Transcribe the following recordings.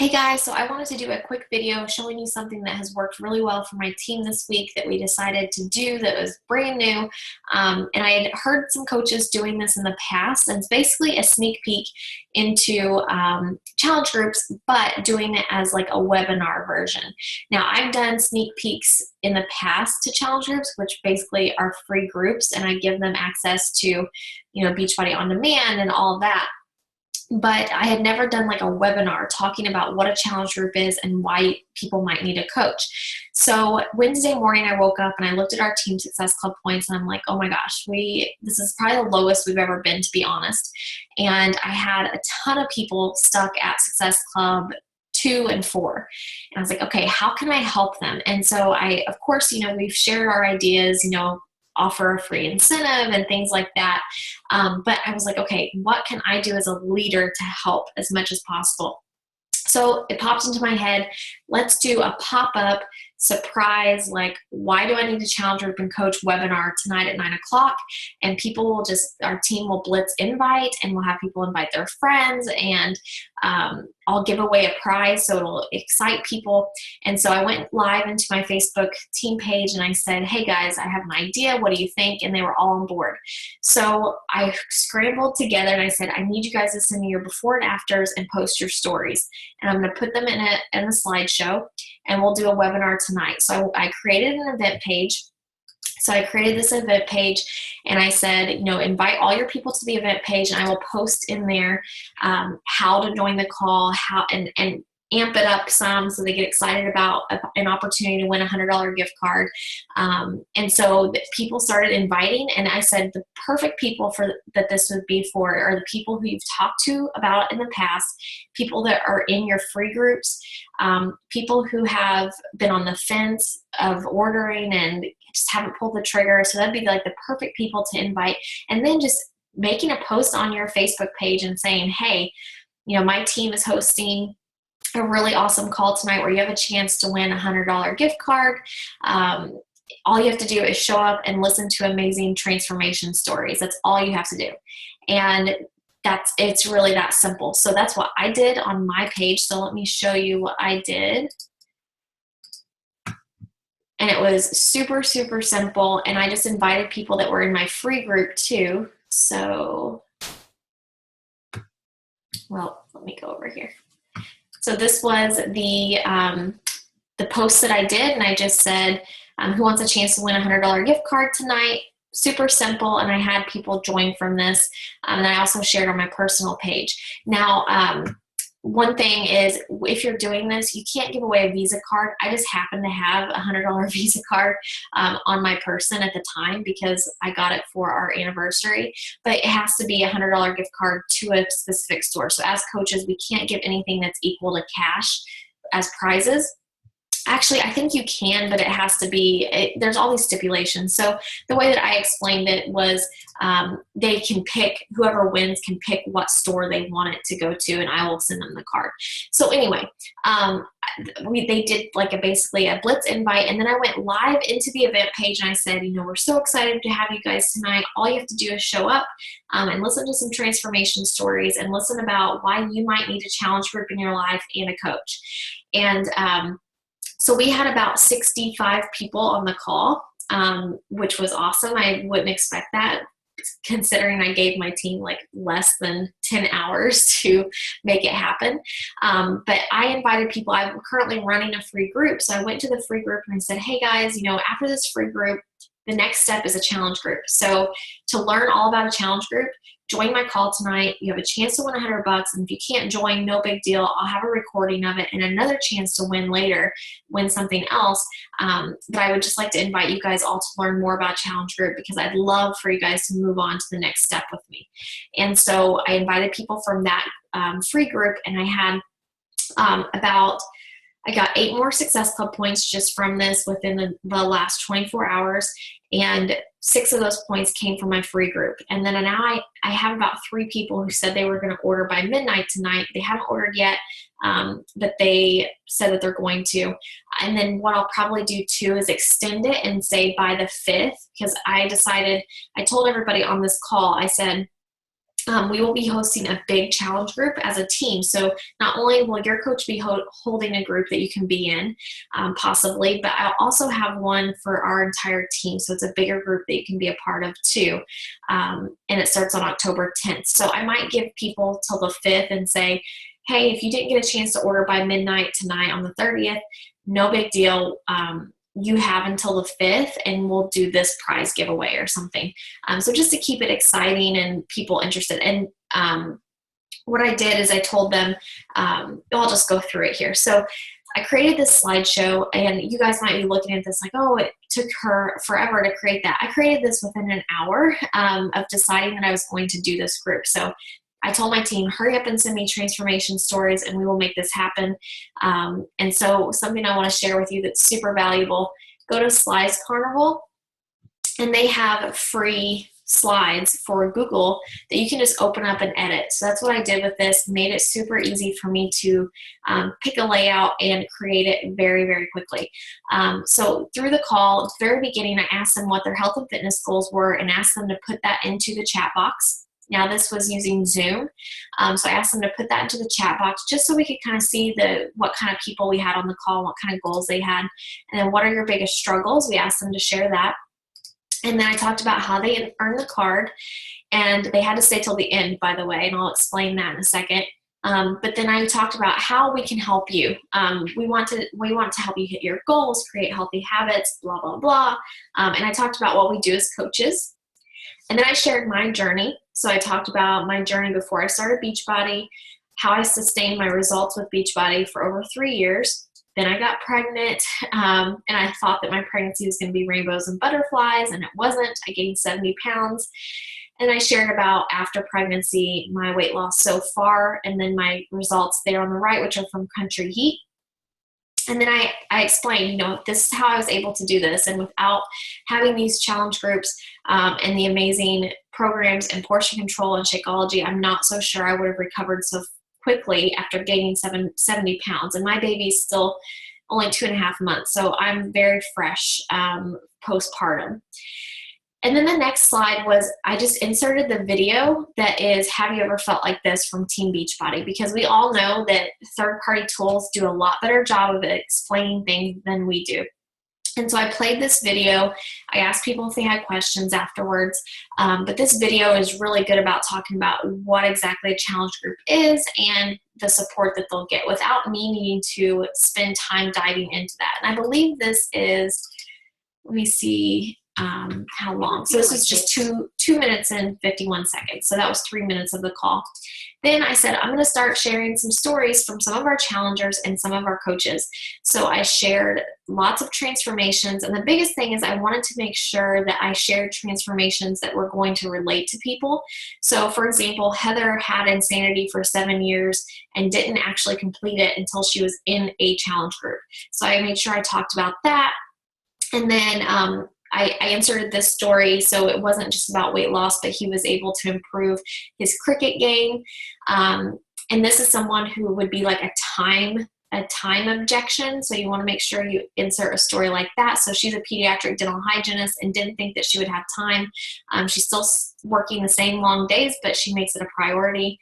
Hey guys, so I wanted to do a quick video showing you something that has worked really well for my team this week that we decided to do that was brand new. And I had heard some coaches doing this in the past, and it's basically a sneak peek into challenge groups, but doing it as like a webinar version. Now, I've done sneak peeks in the past to challenge groups, which basically are free groups, and I give them access to, Beachbody on demand and all of that. But I had never done like a webinar talking about what a challenge group is and why people might need a coach. So Wednesday morning, I woke up and I looked at our Team Success Club points, and I'm like, oh my gosh, this is probably the lowest we've ever been, to be honest. And I had a ton of people stuck at Success Club 2 and 4. And I was like, okay, how can I help them? And so of course, we've shared our ideas, offer a free incentive and things like that. But I was like, okay, what can I do as a leader to help as much as possible? So it popped into my head, let's do a pop-up surprise, like, why do I need a challenge group and coach webinar tonight at 9 o'clock? And people will our team will blitz invite, and we'll have people invite their friends, and I'll give away a prize, so it'll excite people. And so I went live into my Facebook team page and I said, hey guys, I have an idea. What do you think? And they were all on board. So I scrambled together and I said, I need you guys to send me your before and afters and post your stories. And I'm going to put them in a slideshow, and we'll do a webinar tonight. So I created an event page. So I created this event page, and I said, invite all your people to the event page, and I will post in there how to join the call, and amp it up some so they get excited about an opportunity to win a $100 gift card. And so people started inviting, and I said the perfect people that this would be for are the people who you've talked to about in the past, people that are in your free groups, people who have been on the fence of ordering and just haven't pulled the trigger. So that'd be like the perfect people to invite. And then just making a post on your Facebook page and saying, hey, my team is hosting a really awesome call tonight where you have a chance to win a $100 gift card. All you have to do is show up and listen to amazing transformation stories. That's all you have to do. And it's really that simple. So that's what I did on my page. So let me show you what I did. And it was super, super simple. And I just invited people that were in my free group too. So, well, let me go over here. So this was the post that I did, and I just said, who wants a chance to win a $100 gift card tonight? Super simple, and I had people join from this, and I also shared on my personal page. Now, one thing is, if you're doing this, you can't give away a Visa card. I just happen to have a $100 Visa card on my person at the time because I got it for our anniversary, but it has to be a $100 gift card to a specific store. So as coaches, we can't give anything that's equal to cash as prizes. Actually, I think you can, but it has to be, there's all these stipulations. So the way that I explained it was they can pick, whoever wins can pick what store they want it to go to, and I will send them the card. So anyway, they did like basically a blitz invite, and then I went live into the event page and I said, we're so excited to have you guys tonight. All you have to do is show up and listen to some transformation stories and listen about why you might need a challenge group in your life and a coach. And so we had about 65 people on the call, which was awesome. I wouldn't expect that, considering I gave my team like less than 10 hours to make it happen. But I invited people. I'm currently running a free group. So I went to the free group and I said, hey guys, after this free group, the next step is a challenge group. So to learn all about a challenge group, join my call tonight. You have a chance to win $100, and if you can't join, no big deal. I'll have a recording of it and another chance to win later, win something else. But I would just like to invite you guys all to learn more about challenge group, because I'd love for you guys to move on to the next step with me. And so I invited people from that free group, and I had I got 8 more Success Club points just from this within the last 24 hours, and 6 of those points came from my free group. And then now I have about 3 people who said they were going to order by midnight tonight. They haven't ordered yet, but they said that they're going to. And then what I'll probably do too is extend it and say by the 5th, because I told everybody on this call, I said, we will be hosting a big challenge group as a team. So not only will your coach be holding a group that you can be in, possibly, but I'll also have one for our entire team. So it's a bigger group that you can be a part of too. And it starts on October 10th. So I might give people till the 5th and say, hey, if you didn't get a chance to order by midnight tonight on the 30th, no big deal. You have until the 5th and we'll do this prize giveaway or something. So just to keep it exciting and people interested. And what I did is I told them, I'll just go through it here. So I created this slideshow, and you guys might be looking at this like, oh, it took her forever to create that. I created this within an hour of deciding that I was going to do this group. So I told my team, hurry up and send me transformation stories and we will make this happen. And so something I want to share with you that's super valuable, go to Slides Carnival, and they have free slides for Google that you can just open up and edit. So that's what I did with this, made it super easy for me to pick a layout and create it very, very quickly. So through the call, at the very beginning, I asked them what their health and fitness goals were and asked them to put that into the chat box. Now this was using Zoom, so I asked them to put that into the chat box just so we could kind of see what kind of people we had on the call, what kind of goals they had, and then what are your biggest struggles. We asked them to share that. And then I talked about how they earned the card, and they had to stay till the end, by the way, and I'll explain that in a second. But then I talked about how we can help you. We want to help you hit your goals, create healthy habits, blah, blah, blah. And I talked about what we do as coaches. And then I shared my journey. So I talked about my journey before I started Beachbody, how I sustained my results with Beachbody for over 3 years. Then I got pregnant, and I thought that my pregnancy was going to be rainbows and butterflies, and it wasn't. I gained 70 pounds. And I shared about after pregnancy, my weight loss so far, and then my results there on the right, which are from Country Heat. And then I explained, this is how I was able to do this. And without having these challenge groups and the amazing programs and portion control and Shakeology, I'm not so sure I would have recovered so quickly after gaining 70 pounds. And my baby's still only 2.5 months. So I'm very fresh postpartum. And then the next slide was I just inserted the video that is, have you ever felt like this, from Team Beachbody? Because we all know that third-party tools do a lot better job of explaining things than we do. And so I played this video. I asked people if they had questions afterwards. But this video is really good about talking about what exactly a challenge group is and the support that they'll get without me needing to spend time diving into that. And I believe this is, let me see, how long. So this was just two minutes and 51 seconds. So that was 3 minutes of the call. Then I said, I'm going to start sharing some stories from some of our challengers and some of our coaches. So I shared lots of transformations. And the biggest thing is I wanted to make sure that I shared transformations that were going to relate to people. So for example, Heather had Insanity for 7 years and didn't actually complete it until she was in a challenge group. So I made sure I talked about that. And then I inserted this story, so it wasn't just about weight loss, but he was able to improve his cricket game. And this is someone who would be like a time objection, so you want to make sure you insert a story like that. So she's a pediatric dental hygienist and didn't think that she would have time. She's still working the same long days, but she makes it a priority.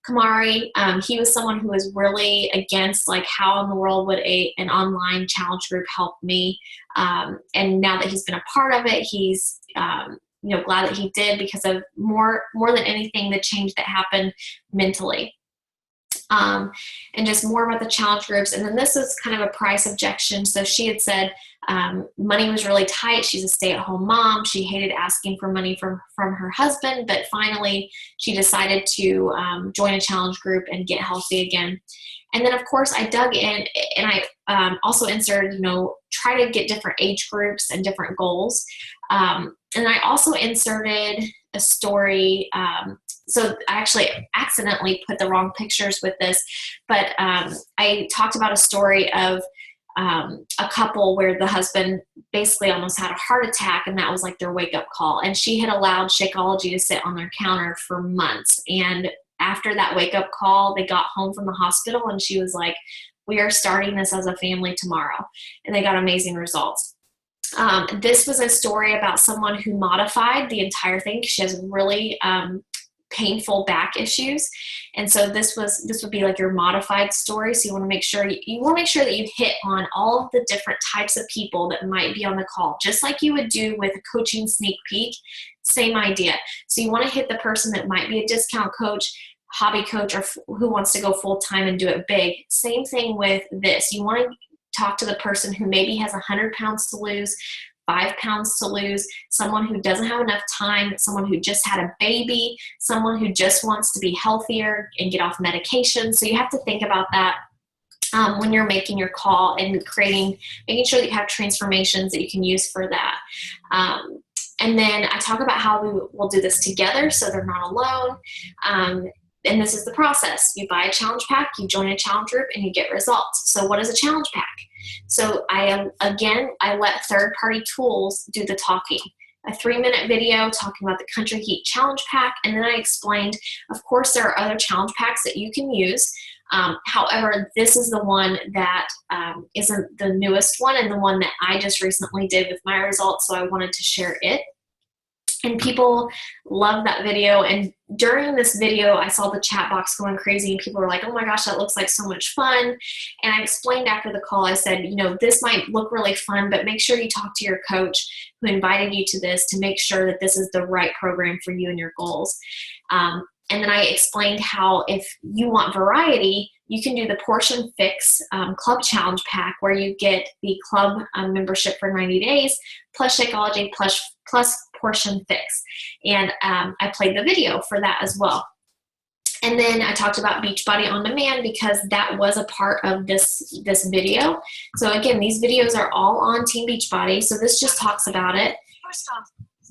Kamari, he was someone who was really against, like, how in the world would an online challenge group help me? And now that he's been a part of it, he's glad that he did, because of more than anything, the change that happened mentally. And just more about the challenge groups. And then this is kind of a price objection. So she had said money was really tight. She's a stay-at-home mom. She hated asking for money from her husband, but finally she decided to join a challenge group and get healthy again. And then, of course, I dug in and I also inserted, try to get different age groups and different goals. And I also inserted a story. So I actually accidentally put the wrong pictures with this, but I talked about a story of a couple where the husband basically almost had a heart attack, and that was like their wake-up call. And she had allowed Shakeology to sit on their counter for months. And after that wake-up call, they got home from the hospital, and she was like, we are starting this as a family tomorrow. And they got amazing results. This was a story about someone who modified the entire thing. She has really painful back issues. And so this would be like your modified story. So you want to make sure that you hit on all of the different types of people that might be on the call, just like you would do with a coaching sneak peek. Same idea. So you want to hit the person that might be a discount coach, hobby coach, or who wants to go full time and do it big. Same thing with this. You want to talk to the person who maybe has 100 pounds to lose, 5 pounds to lose, someone who doesn't have enough time, someone who just had a baby, someone who just wants to be healthier and get off medication. So you have to think about that when you're making your call and making sure that you have transformations that you can use for that. And then I talk about how we will do this together so they're not alone. And this is the process. You buy a challenge pack, you join a challenge group, and you get results. So what is a challenge pack? So I let third-party tools do the talking. A 3-minute video talking about the Country Heat Challenge Pack, and then I explained, of course, there are other challenge packs that you can use. However, this is the one that isn't the newest one and the one that I just recently did with my results, so I wanted to share it. And people love that video. And during this video, I saw the chat box going crazy and people were like, oh my gosh, that looks like so much fun. And I explained after the call, I said, this might look really fun, but make sure you talk to your coach who invited you to this to make sure that this is the right program for you and your goals. And then I explained how if you want variety, you can do the Portion Fix Club Challenge Pack where you get the club membership for 90 days, plus Shakeology, plus Portion Fix. And I played the video for that as well. And then I talked about Beachbody On Demand because that was a part of this video. So again, these videos are all on Team Beachbody. So this just talks about it.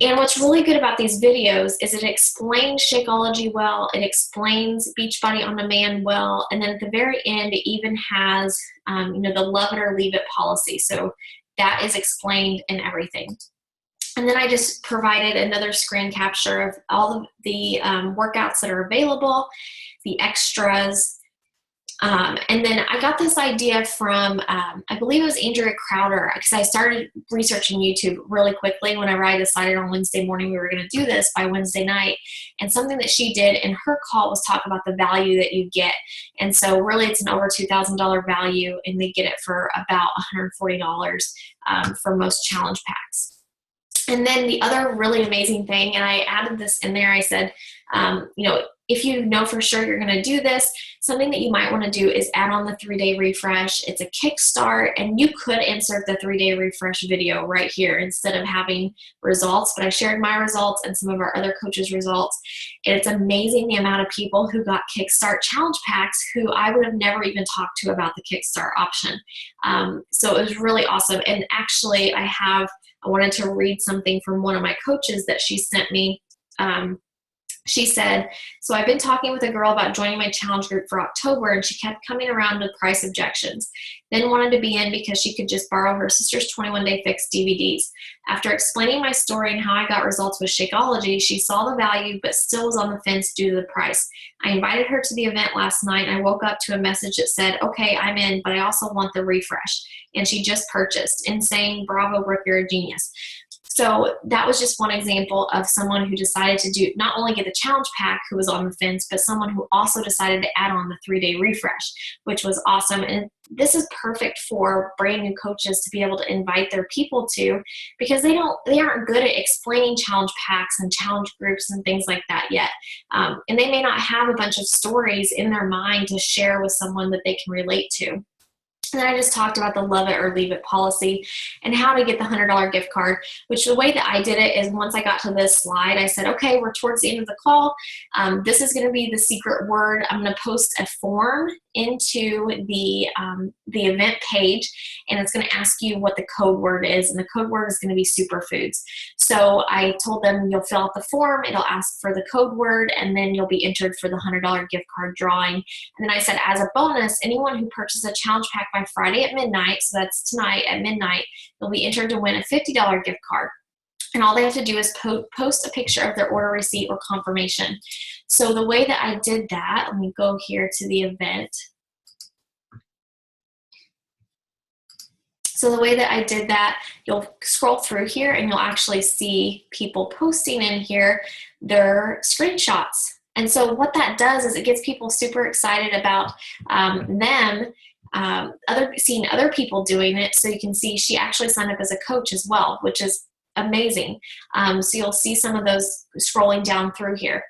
And what's really good about these videos is it explains Shakeology well, it explains Beachbody On Demand well, and then at the very end, it even has, the love it or leave it policy. So that is explained in everything. And then I just provided another screen capture of all of the workouts that are available, the extras. And then I got this idea from, I believe it was Andrea Crowder, because I started researching YouTube really quickly whenever I decided on Wednesday morning we were going to do this by Wednesday night. And something that she did in her call was talk about the value that you get. And so really it's an over $2,000 value, and they get it for about $140 for most challenge packs. And then the other really amazing thing, and I added this in there, I said, if you know for sure you're going to do this, something that you might want to do is add on the 3-day refresh. It's a kickstart, and you could insert the 3-day refresh video right here instead of having results. But I shared my results and some of our other coaches' results. And it's amazing the amount of people who got Kickstart challenge packs who I would have never even talked to about the Kickstart option. So it was really awesome. And actually, I wanted to read something from one of my coaches that she sent me. She said, so I've been talking with a girl about joining my challenge group for October, and she kept coming around with price objections. Then wanted to be in because she could just borrow her sister's 21-day fix DVDs. After explaining my story and how I got results with Shakeology, she saw the value but still was on the fence due to the price. I invited her to the event last night, and I woke up to a message that said, okay, I'm in, but I also want the refresh. And she just purchased. Insane. Bravo, Brooke, you're a genius. So that was just one example of someone who decided to do not only get the challenge pack who was on the fence, but someone who also decided to add on the 3-day refresh, which was awesome. And this is perfect for brand new coaches to be able to invite their people to, because they aren't good at explaining challenge packs and challenge groups and things like that yet. And they may not have a bunch of stories in their mind to share with someone that they can relate to. And then I just talked about the love it or leave it policy and how to get the $100 gift card, which the way that I did it is once I got to this slide, I said, okay, we're towards the end of the call. This is going to be the secret word. I'm going to post a form into the event page, and it's going to ask you what the code word is, and the code word is going to be superfoods. So I told them you'll fill out the form, it'll ask for the code word, and then you'll be entered for the $100 gift card drawing. And then I said, as a bonus, anyone who purchases a challenge pack by Friday at midnight, so that's tonight at midnight, they'll be entered to win a $50 gift card. And all they have to do is post a picture of their order receipt or confirmation. So the way that I did that, let me go here to the event. So the way that I did that, you'll scroll through here and you'll actually see people posting in here their screenshots. And so what that does is it gets people super excited about seeing other people doing it. So you can see she actually signed up as a coach as well, which is amazing. So you'll see some of those scrolling down through here.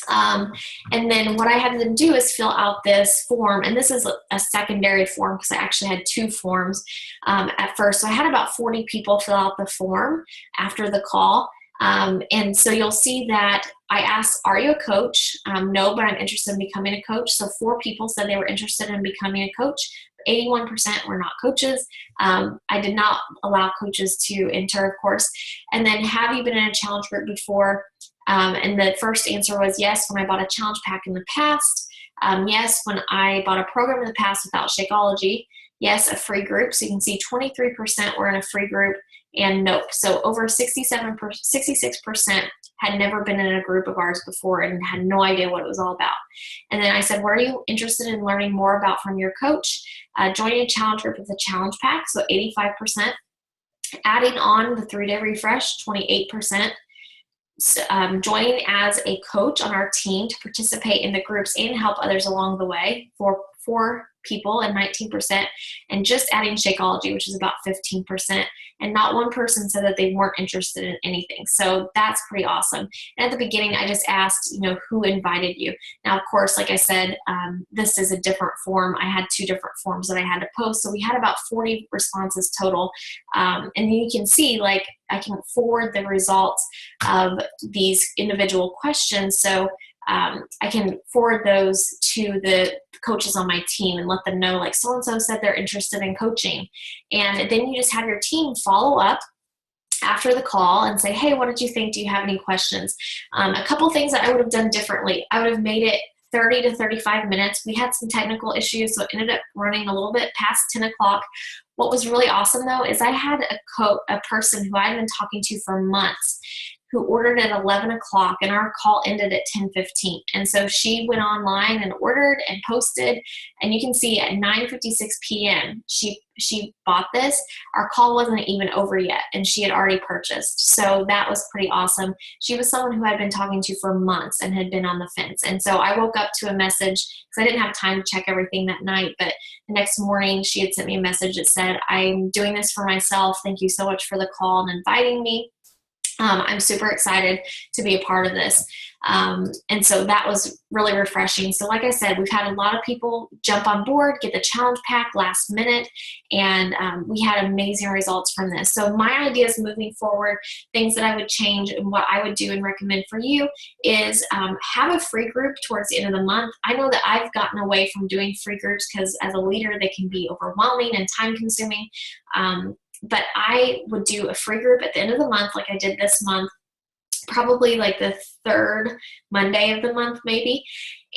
And then what I had them do is fill out this form, and this is a secondary form because I actually had 2 forms at first. So I had about 40 people fill out the form after the call. And so you'll see that I asked, are you a coach? No, but I'm interested in becoming a coach. So 4 people said they were interested in becoming a coach. 81% were not coaches. I did not allow coaches to enter, of course. And then, have you been in a challenge group before? And the first answer was yes, when I bought a challenge pack in the past. Yes, when I bought a program in the past without Shakeology. Yes, a free group. So you can see 23% were in a free group, and nope. So over 66% had never been in a group of ours before and had no idea what it was all about. And then I said, what are you interested in learning more about from your coach? Joining a challenge group with a challenge pack, so 85%. Adding on the 3-day refresh, 28%. Joining as a coach on our team to participate in the groups and help others along the way, for 4 people and 19%, and just adding Shakeology, which is about 15%, and not one person said that they weren't interested in anything. So that's pretty awesome. And at the beginning, I just asked, who invited you? Now, of course, like I said, this is a different form. I had 2 different forms that I had to post, so we had about 40 responses total. And you can see, like, I can forward the results of these individual questions. So I can forward those to the coaches on my team and let them know, like, so-and-so said they're interested in coaching. And then you just have your team follow up after the call and say, hey, what did you think? Do you have any questions? A couple things that I would have done differently. I would have made it 30 to 35 minutes. We had some technical issues, so it ended up running a little bit past 10 o'clock. What was really awesome, though, is I had a person who I had been talking to for months who ordered at 11 o'clock, and our call ended at 10:15. And so she went online and ordered and posted, and you can see at 9:56 p.m. she bought this. Our call wasn't even over yet, and she had already purchased. So that was pretty awesome. She was someone who I'd been talking to for months and had been on the fence. And so I woke up to a message because I didn't have time to check everything that night, but the next morning she had sent me a message that said, I'm doing this for myself. Thank you so much for the call and inviting me. I'm super excited to be a part of this. And so that was really refreshing. So like I said, we've had a lot of people jump on board, get the challenge pack last minute, and we had amazing results from this. So my ideas moving forward, things that I would change and what I would do and recommend for you is have a free group towards the end of the month. I know that I've gotten away from doing free groups because as a leader, they can be overwhelming and time consuming. But I would do a free group at the end of the month, like I did this month, probably like the 3rd Monday of the month maybe.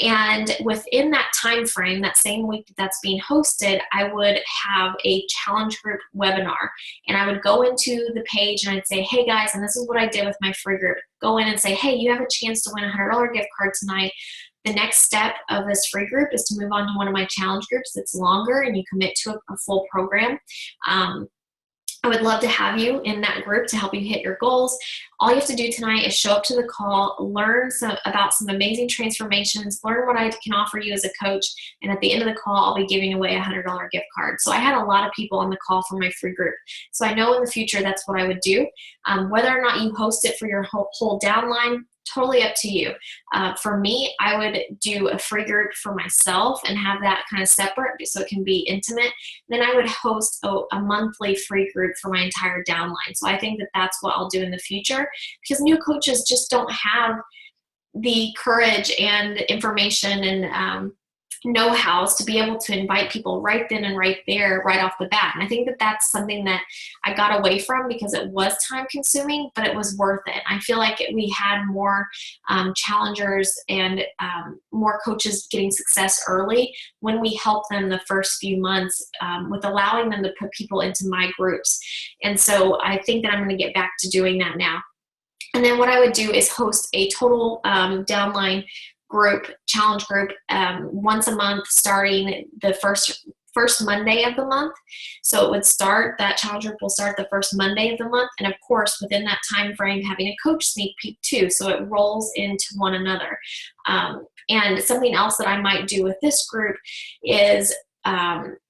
And within that time frame, that same week that's being hosted, I would have a challenge group webinar. And I would go into the page and I'd say, hey guys, and this is what I did with my free group. Go in and say, hey, you have a chance to win a $100 gift card tonight. The next step of this free group is to move on to one of my challenge groups that's longer and you commit to a full program. I would love to have you in that group to help you hit your goals. All you have to do tonight is show up to the call, learn about some amazing transformations, learn what I can offer you as a coach, and at the end of the call, I'll be giving away a $100 gift card. So I had a lot of people on the call for my free group. So I know in the future that's what I would do. Whether or not you host it for your whole downline, totally up to you. For me, I would do a free group for myself and have that kind of separate so it can be intimate. Then I would host a monthly free group for my entire downline. So I think that that's what I'll do in the future because new coaches just don't have the courage and information and know-hows to be able to invite people right then and right there, right off the bat. And I think that that's something that I got away from because it was time consuming, but it was worth it. I feel like we had more challengers and more coaches getting success early when we helped them the first few months with allowing them to put people into my groups. And so I think that I'm going to get back to doing that now. And then what I would do is host a total downline group, challenge group, once a month starting the first Monday of the month. So it would start, that challenge group will start the first Monday of the month. And of course, within that time frame, having a coach sneak peek too. So it rolls into one another. And something else that I might do with this group is,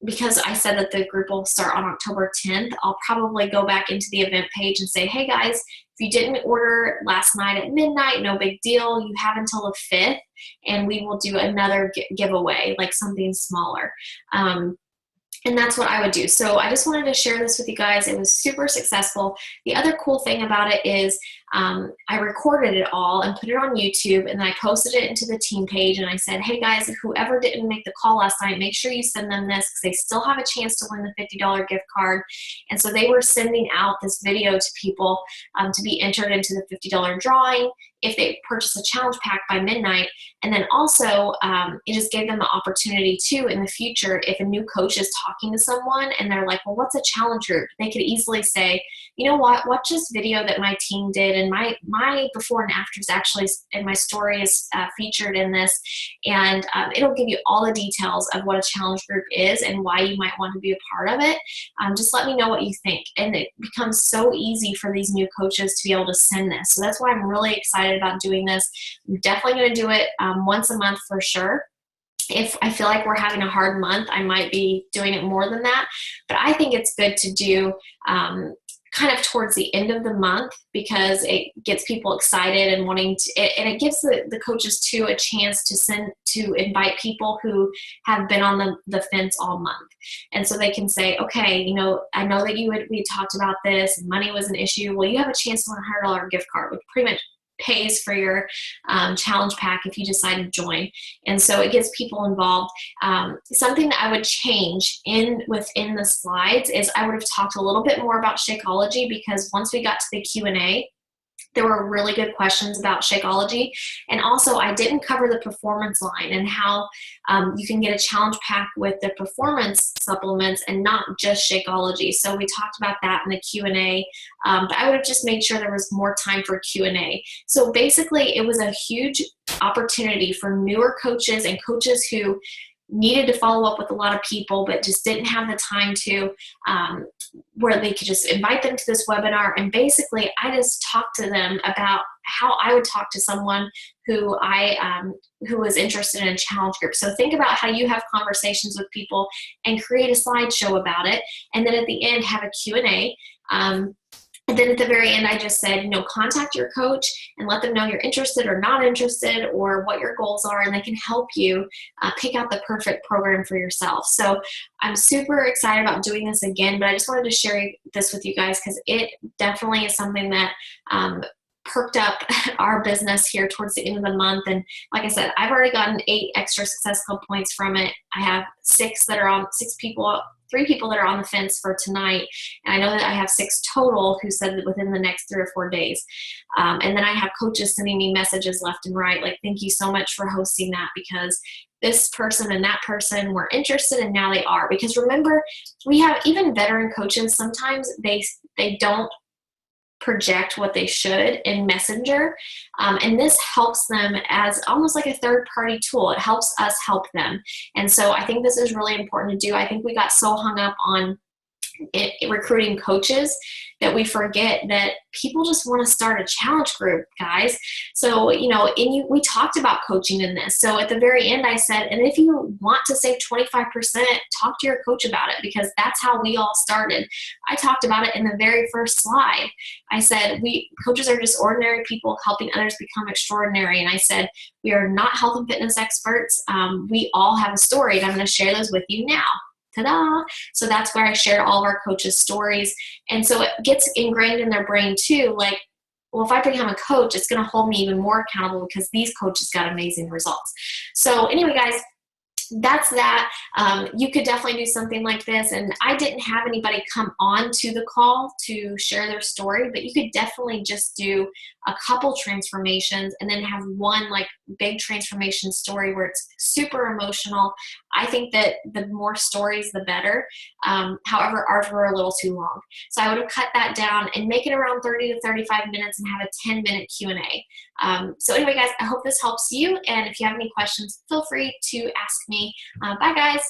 because I said that the group will start on October 10th, I'll probably go back into the event page and say, hey guys, if you didn't order last night at midnight, no big deal. You have until the 5th, and we will do another giveaway, like something smaller. And that's what I would do. So I just wanted to share this with you guys. It was super successful. The other cool thing about it is I recorded it all and put it on YouTube, and then I posted it into the team page, and I said, hey guys, whoever didn't make the call last night, make sure you send them this because they still have a chance to win the $50 gift card. And so they were sending out this video to people to be entered into the $50 drawing if they purchase a challenge pack by midnight. And then also it just gave them the opportunity too in the future, if a new coach is talking to someone and they're like, well, what's a challenge group? They could easily say, you know what, watch this video that my team did, and my before and afters actually, and my story is featured in this, and it'll give you all the details of what a challenge group is and why you might want to be a part of it. Just let me know what you think. And it becomes so easy for these new coaches to be able to send this. So that's why I'm really excited about doing this. I'm definitely going to do it once a month for sure. If I feel like we're having a hard month, I might be doing it more than that. But I think it's good to do kind of towards the end of the month, because it gets people excited and wanting to, and it gives the coaches too a chance to invite people who have been on the fence all month. And so they can say, okay, you know, I know that we talked about this and money was an issue. Well, you have a chance to win a $100 gift card, which pretty much pays for your challenge pack if you decide to join. And so it gets people involved. Something that I would change within the slides is I would have talked a little bit more about Shakeology, because once we got to the Q&A, there were really good questions about Shakeology. And also I didn't cover the performance line and how you can get a challenge pack with the performance supplements and not just Shakeology. So we talked about that in the Q&A, but I would have just made sure there was more time for Q&A. So basically it was a huge opportunity for newer coaches and coaches who needed to follow up with a lot of people but just didn't have the time to, where they could just invite them to this webinar. And basically I just talked to them about how I would talk to someone who who was interested in a challenge group. So think about how you have conversations with people and create a slideshow about it. And then at the end have a Q&A. And then at the very end, I just said, you know, contact your coach and let them know you're interested or not interested or what your goals are, and they can help you pick out the perfect program for yourself. So I'm super excited about doing this again, but I just wanted to share this with you guys because it definitely is something that perked up our business here towards the end of the month. And like I said, I've already gotten 8 extra Success Club points from it. I have 3 people that are on the fence for tonight. And I know that I have 6 total who said that within the next 3 or 4 days. And then I have coaches sending me messages left and right, like, thank you so much for hosting that, because this person and that person were interested and now they are. Because remember, we have even veteran coaches, sometimes they don't project what they should in Messenger. And this helps them as almost like a third-party tool. It helps us help them. And so I think this is really important to do. I think we got so hung up on recruiting coaches that we forget that people just want to start a challenge group, guys. So, you know, we talked about coaching in this. So at the very end, I said, and if you want to save 25%, talk to your coach about it, because that's how we all started. I talked about it in the very first slide. I said, coaches are just ordinary people helping others become extraordinary. And I said, we are not health and fitness experts. We all have a story, and I'm going to share those with you now. Ta-da! So that's where I shared all of our coaches' stories. And so it gets ingrained in their brain too, like, well, if I become a coach, it's going to hold me even more accountable because these coaches got amazing results. So anyway, guys, that's that. You could definitely do something like this. And I didn't have anybody come on to the call to share their story, but you could definitely just do a couple transformations and then have one like big transformation story where it's super emotional. I think that the more stories, the better. However, ours were a little too long. So I would have cut that down and make it around 30 to 35 minutes and have a 10-minute Q&A. So anyway, guys, I hope this helps you. And if you have any questions, feel free to ask me. Bye, guys.